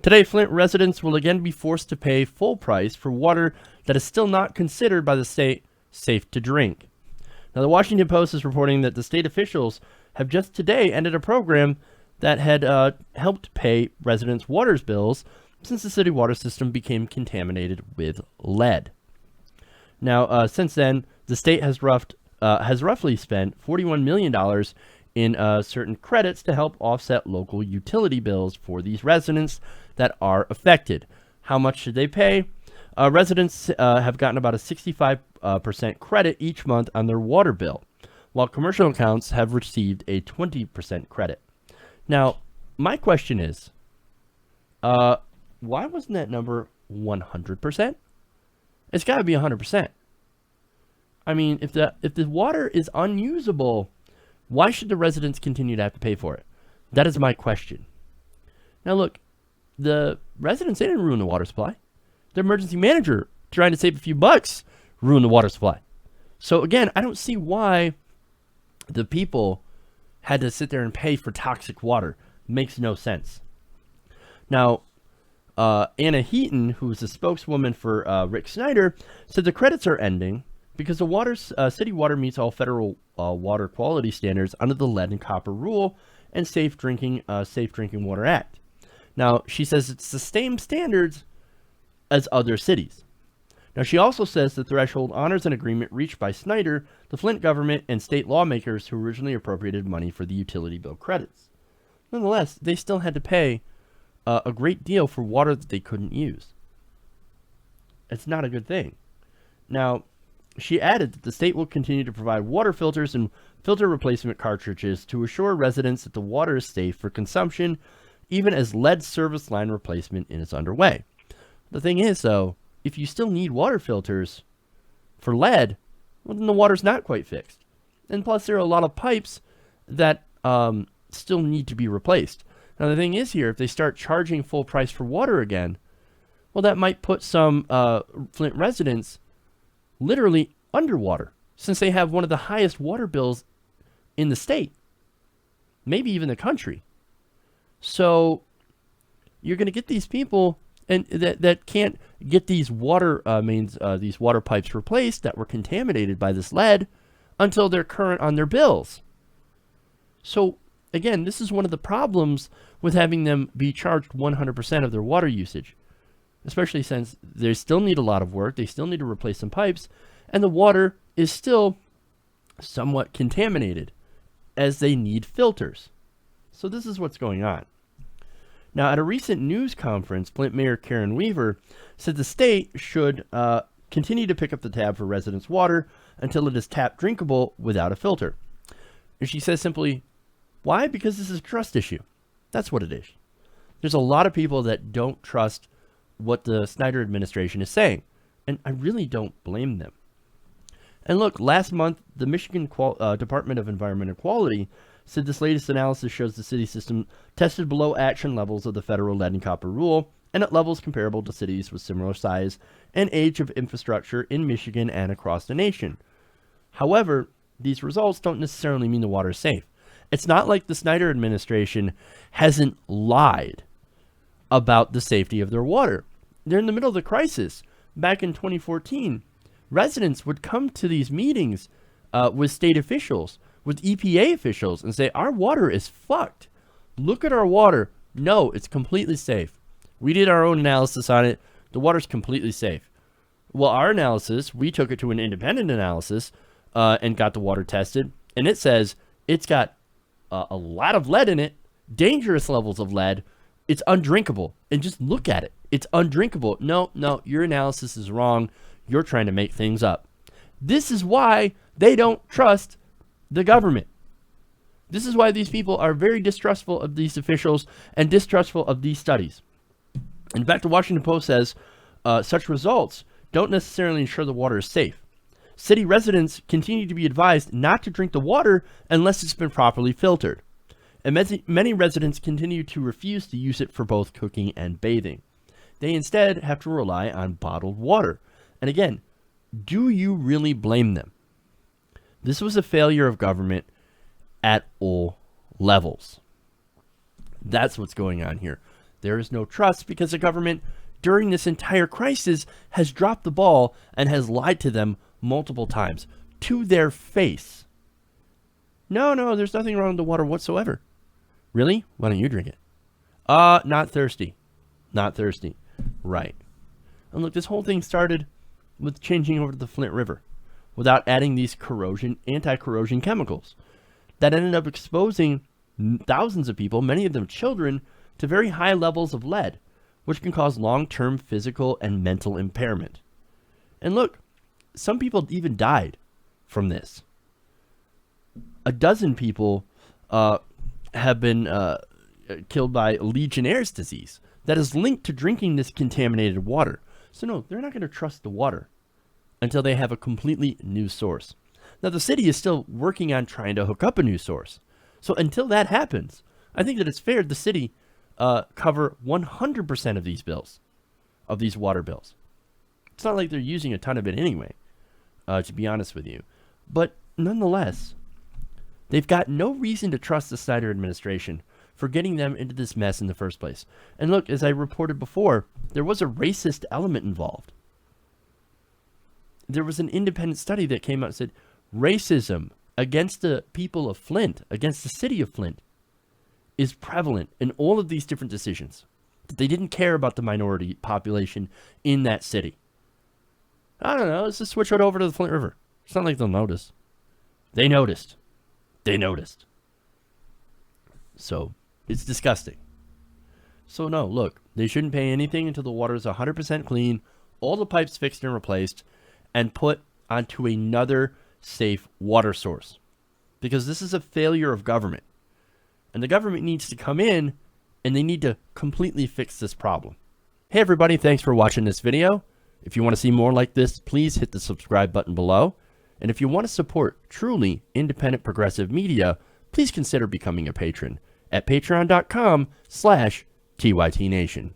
Today, Flint residents will again be forced to pay full price for water that is still not considered by the state safe to drink. Now, the Washington Post is reporting that the state officials have just today ended a program that had helped pay residents' water bills since the city water system became contaminated with lead. Now, since then, the state has roughly spent $41 million in certain credits to help offset local utility bills for these residents that are affected. How much should they pay? Residents have gotten about a 65% credit each month on their water bill, while commercial accounts have received a 20% credit. Now, my question is, why wasn't that number 100%? It's got to be 100%. I mean, if the water is unusable, why should the residents continue to have to pay for it? That is my question. Now, look, the residents, they didn't ruin the water supply. The emergency manager, trying to save a few bucks, ruined the water supply. So, again, I don't see why the people had to sit there and pay for toxic water. Makes no sense. Now, Anna Heaton, who is the spokeswoman for Rick Snyder, said the credits are ending because the city water meets all federal water quality standards under the Lead and Copper Rule and Safe Drinking Water Act. Now, she says it's the same standards as other cities. Now, she also says the threshold honors an agreement reached by Snyder, the Flint government, and state lawmakers who originally appropriated money for the utility bill credits. Nonetheless, they still had to pay a great deal for water that they couldn't use. It's not a good thing. Now, she added that the state will continue to provide water filters and filter replacement cartridges to assure residents that the water is safe for consumption, even as lead service line replacement is underway. The thing is, though, if you still need water filters for lead, well, then the water's not quite fixed. And plus, there are a lot of pipes that still need to be replaced. Now, the thing is here, if they start charging full price for water again, well, that might put some Flint residents literally underwater, since they have one of the highest water bills in the state, maybe even the country. So you're going to get these people and that can't get these water these water pipes replaced that were contaminated by this lead until they're current on their bills. So again, this is one of the problems with having them be charged 100% of their water usage, especially since they still need a lot of work, they still need to replace some pipes, and the water is still somewhat contaminated as they need filters. So this is what's going on. Now, at a recent news conference, Flint Mayor Karen Weaver said the state should continue to pick up the tab for residents' water until it is tap drinkable without a filter. And she says simply, why? Because this is a trust issue. That's what it is. There's a lot of people that don't trust what the Snyder administration is saying, and I really don't blame them. And look, last month, the Michigan Department of Environmental Quality said this latest analysis shows the city system tested below action levels of the federal lead and copper rule, and at levels comparable to cities with similar size and age of infrastructure in Michigan and across the nation. However, these results don't necessarily mean the water is safe. It's not like the Snyder administration hasn't lied about the safety of their water. They're in the middle of the crisis. Back in 2014, residents would come to these meetings with state officials, with EPA officials, and say, our water is fucked. Look at our water. No, it's completely safe. We did our own analysis on it. The water's completely safe. Well, our analysis, we took it to an independent analysis and got the water tested, and it says it's got a lot of lead in it, dangerous levels of lead. It's undrinkable. And just look at it. It's undrinkable. No, your analysis is wrong. You're trying to make things up. This is why they don't trust the government. This is why these people are very distrustful of these officials and distrustful of these studies. In fact, the Washington Post says such results don't necessarily ensure the water is safe. City residents continue to be advised not to drink the water unless it's been properly filtered. And many residents continue to refuse to use it for both cooking and bathing. They instead have to rely on bottled water. And again, do you really blame them? This was a failure of government at all levels. That's what's going on here. There is no trust because the government, during this entire crisis, has dropped the ball and has lied to them multiple times to their face. No, there's nothing wrong with the water whatsoever. Really? Why don't you drink it? Not thirsty. Not thirsty. Right. And look, this whole thing started with changing over to the Flint River without adding these anti-corrosion chemicals that ended up exposing thousands of people, many of them children, to very high levels of lead, which can cause long-term physical and mental impairment. And look, some people even died from this. 12 people have been killed by Legionnaire's disease that is linked to drinking this contaminated water. So no, they're not going to trust the water until they have a completely new source. Now, the city is still working on trying to hook up a new source. So until that happens, I think that it's fair the city cover 100% of these bills, of these water bills. It's not like they're using a ton of it anyway, to be honest with you. But nonetheless, they've got no reason to trust the Snyder administration for getting them into this mess in the first place. And look, as I reported before, there was a racist element involved. There was an independent study that came out and said racism against the people of Flint, against the city of Flint, is prevalent in all of these different decisions. That they didn't care about the minority population in that city. I don't know, let's just switch it over to the Flint River. It's not like they'll notice. They noticed. They noticed. So, it's disgusting. So no, look, they shouldn't pay anything until the water is 100% clean, all the pipes fixed and replaced, and put onto another safe water source. Because this is a failure of government. And the government needs to come in, and they need to completely fix this problem. Hey everybody, thanks for watching this video. If you want to see more like this, please hit the subscribe button below. And if you want to support truly independent progressive media, please consider becoming a patron at patreon.com/TYTNation.